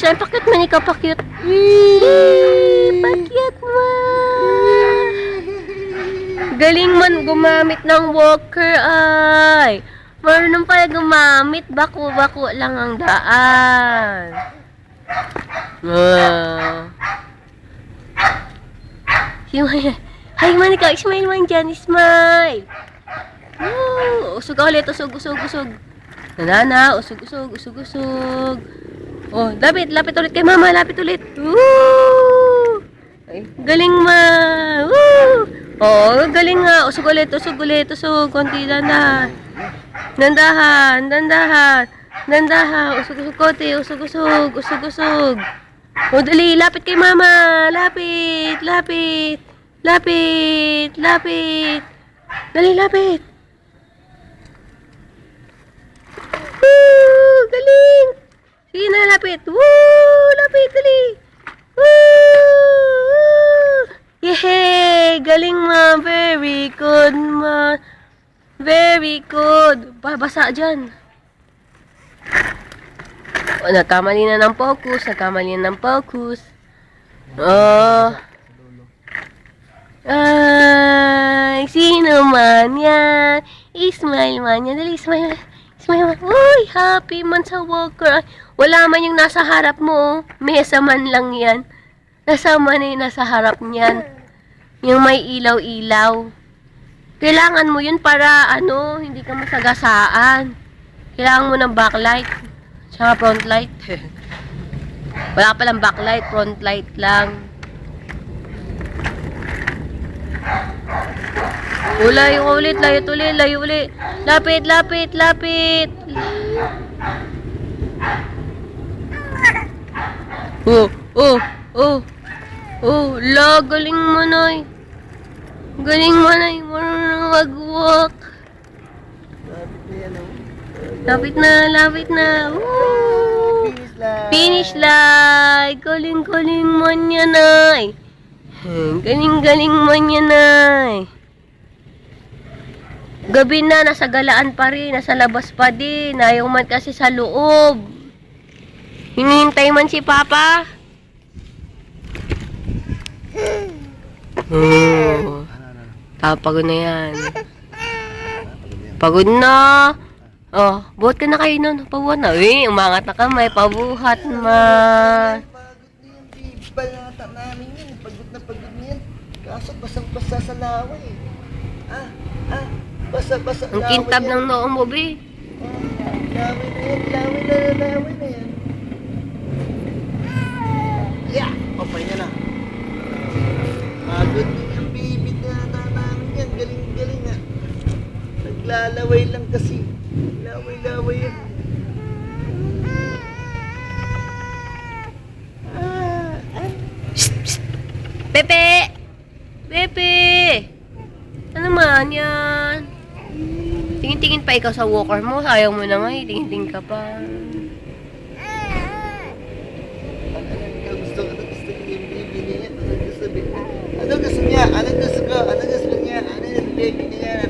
slime. Pakyut man ikaw, pakyut. Pakyut mo. Galing man gumamit ng walker ay. Marunong pala gumamit. Bako-bako lang ang daan. Hi man ikaw. Smile man dyan. Smile. Usog ulit. Usog. Nanana. Usog. Oh, lapit ulit kay mama. Lapit ulit. Ay, galing ma. Oh, galing nga. Usog ulit. Konti dandahan. Usog. Kote. Usog. Oh, dali. Lapit kay mama. Lapit. Dali, lapit. Galing. Sige na, lapit. Lapit, dali. Yehey! Galing ma. Very good ma. Very good. Babasa dyan. Oh, nagkamali na ng focus. Oh. Ay, sino man yan? Smile man yan. Dali, smile man. Uy, happy man sa walker. Wala man yung nasa harap mo. Mesa man lang yan. Nasama na yung nasa harap niyan. Yung may ilaw-ilaw. Kailangan mo yun para, hindi ka masagasaan. Kailangan mo ng backlight. Tsaka front light. Wala palang backlight, front light lang. Layo ulit. Lapit. Galing mo, Noy. Marunong mag-walk. Lapit na. Finish line. Galing mo niya, Noy. Galing mo niya, Noy. Gabi na, nasa galaan pa rin, nasa labas pa din. Ayaw man kasi sa loob. Hinihintay man si Papa. Pagod na yan. Pagod na. Oh, buhat ka na kayo nun. Pabuhat na. Umangat na kamay. Pabuhat man. Balata namin yun. Pagod na yan. Kaso basang-basa sa laway. Basa. Ang kintab ng noo mo, be. Laway na yan. Yeah! Papay na lang. Pagod din yung baby na namin yan. Galing nga. Naglalaway lang kasi. Laway yan. Pepe! Ano man yan? Tingin-tingin pa ikaw sa walker mo. Ayaw mo na nga, tingin-tingin ka pa. Gusto yung baby niya. Ano gusto niya? Ano yung baby niya?